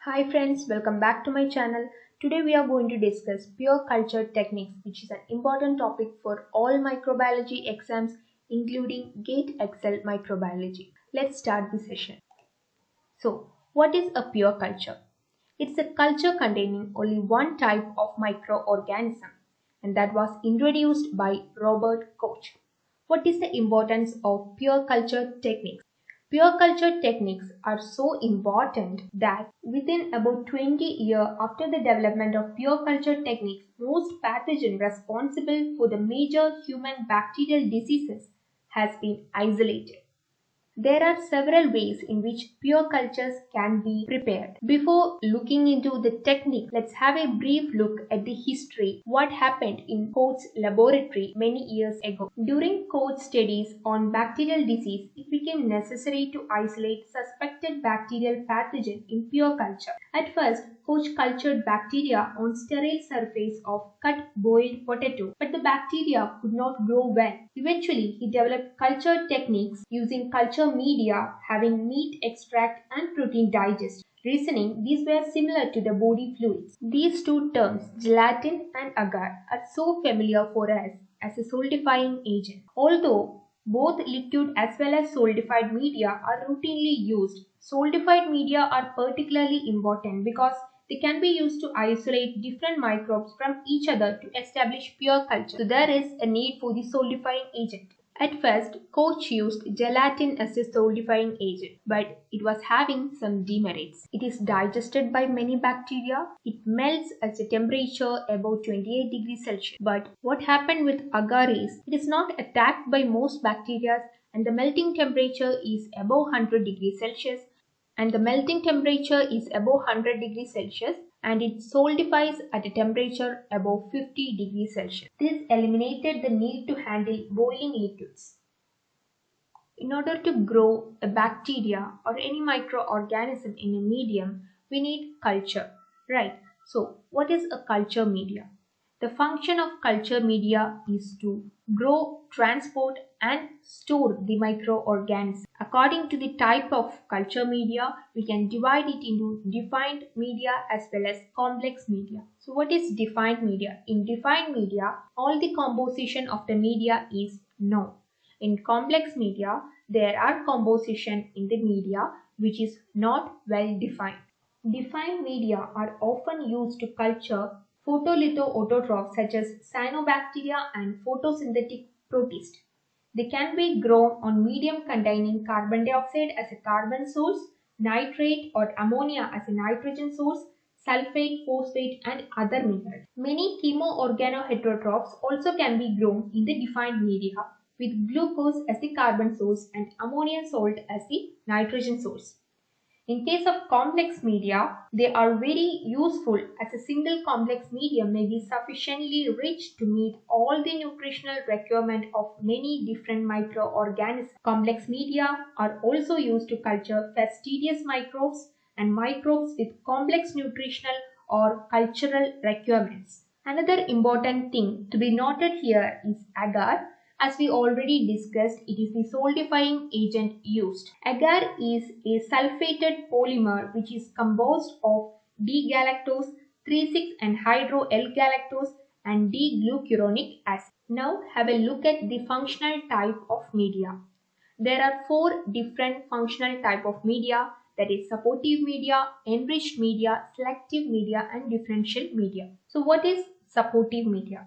Hi friends, welcome back to my channel. Today we are going to discuss pure culture techniques, which is an important topic for all microbiology exams including GATE Excel microbiology. Let's start the session. So, what is a pure culture? It's a culture containing only one type of microorganism, and that was introduced by Robert Koch. What is the importance of pure culture techniques? Pure culture techniques are so important that within about 20 years after the development of pure culture techniques, most pathogen responsible for the major human bacterial diseases has been isolated. There are several ways in which pure cultures can be prepared. Before looking into the technique, let's have a brief look at the history, what happened in Koch's laboratory many years ago. During Koch's studies on bacterial disease, it became necessary to isolate suspected bacterial pathogen in pure culture. At first, Koch cultured bacteria on sterile surface of cut boiled potato, but the bacteria could not grow well. Eventually, he developed culture techniques using culture media having meat extract and protein digest. Reasoning, these were similar to the body fluids. These two terms, gelatin and agar, are so familiar for us as a solidifying agent. Although both liquid as well as solidified media are routinely used, solidified media are particularly important because they can be used to isolate different microbes from each other to establish pure culture. So there is a need for the solidifying agent. At first, Koch used gelatin as a solidifying agent, but it was having some demerits. It is digested by many bacteria. It melts at a temperature above 28 degrees Celsius. But what happened with agar is, it is not attacked by most bacteria and the melting temperature is above 100 degrees Celsius and the melting temperature is above 100 degrees Celsius and it solidifies at a temperature above 50 degrees Celsius. This eliminated the need to handle boiling liquids. In order to grow a bacteria or any microorganism in a medium, we need culture, right? So, what is a culture media? The function of culture media is to grow, transport, and store the microorganism. According to the type of culture media, we can divide it into defined media as well as complex media. So, what is defined media? In defined media, all the composition of the media is known. In complex media, there are composition in the media which is not well defined. Defined media are often used to culture photolithoautotrophs such as cyanobacteria and photosynthetic protists. They can be grown on medium containing carbon dioxide as a carbon source, nitrate or ammonia as a nitrogen source, sulfate, phosphate and other minerals. Many chemoorganoheterotrophs also can be grown in the defined media with glucose as the carbon source and ammonium salt as the nitrogen source. In case of complex media, they are very useful as a single complex medium may be sufficiently rich to meet all the nutritional requirement of many different microorganisms. Complex media are also used to culture fastidious microbes and microbes with complex nutritional or cultural requirements. Another important thing to be noted here is agar. As we already discussed, it is the solidifying agent used. Agar is a sulfated polymer which is composed of D-galactose, 3,6 and hydro-L-galactose and D-glucuronic acid. Now have a look at the functional type of media. There are 4 different functional type of media, that is supportive media, enriched media, selective media and differential media. So what is supportive media?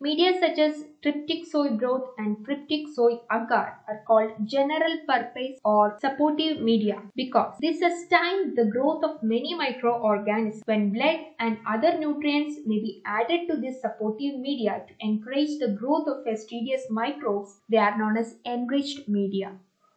Media such as tryptic soy broth and tryptic soy agar are called general purpose or supportive media because they sustain the growth of many microorganisms. When blood and other nutrients may be added to this supportive media to encourage the growth of fastidious microbes, they are known as enriched media.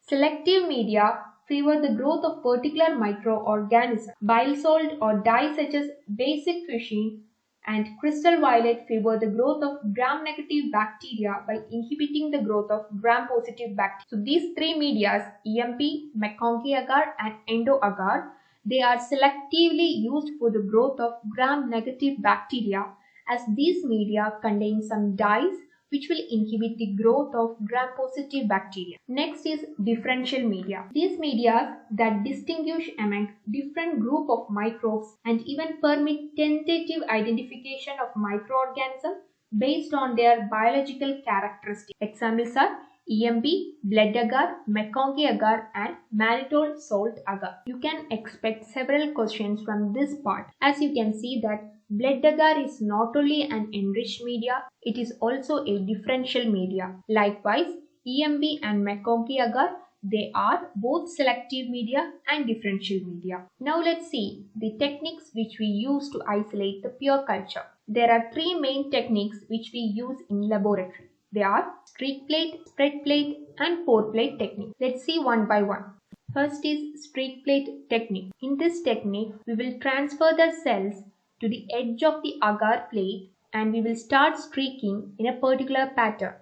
Selective media favor the growth of particular microorganisms. Bile salt or dye such as basic fuchsin and crystal violet favor the growth of gram-negative bacteria by inhibiting the growth of gram-positive bacteria. So these 3 medias, EMP, McConkey agar and endo agar, they are selectively used for the growth of gram-negative bacteria as these media contain some dyes which will inhibit the growth of gram-positive bacteria. Next is differential media. These media that distinguish among different group of microbes and even permit tentative identification of microorganisms based on their biological characteristics. Examples are EMB, blood agar, McConkie agar, and mannitol salt agar. You can expect several questions from this part, as you can see that blood agar is not only an enriched media, it is also a differential media. Likewise, EMB and McConkie agar, they are both selective media and differential media. Now let's see the techniques which we use to isolate the pure culture. There are three main techniques which we use in laboratory. They are streak plate, spread plate, and pour plate technique. Let's see one by one. First is streak plate technique. In this technique, we will transfer the cells to the edge of the agar plate and we will start streaking in a particular pattern.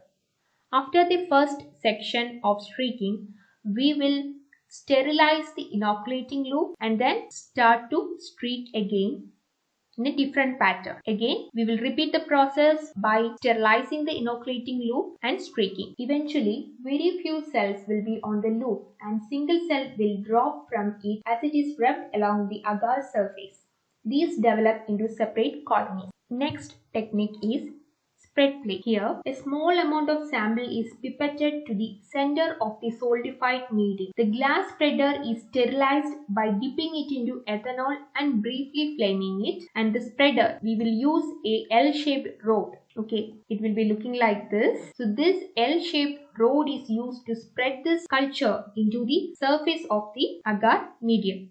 After the first section of streaking, we will sterilize the inoculating loop and then start to streak again in a different pattern. Again, we will repeat the process by sterilizing the inoculating loop and streaking. Eventually, very few cells will be on the loop and single cell will drop from it as it is rubbed along the agar surface. These develop into separate colonies. Next technique is spread plate. Here, a small amount of sample is pipetted to the center of the solidified medium. The glass spreader is sterilized by dipping it into ethanol and briefly flaming it. And the spreader, we will use a L-shaped rod. Okay, it will be looking like this. So this L-shaped rod is used to spread this culture into the surface of the agar medium.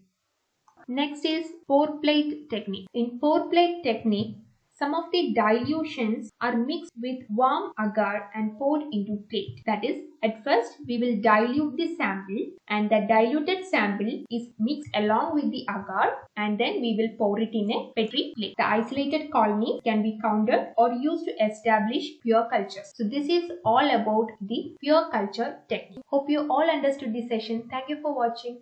Next is pour plate technique. In pour plate technique, some of the dilutions are mixed with warm agar and poured into plate. That is, at first we will dilute the sample and the diluted sample is mixed along with the agar and then we will pour it in a petri plate. The isolated colony can be counted or used to establish pure cultures. So this is all about the pure culture technique. Hope you all understood this session. Thank you for watching.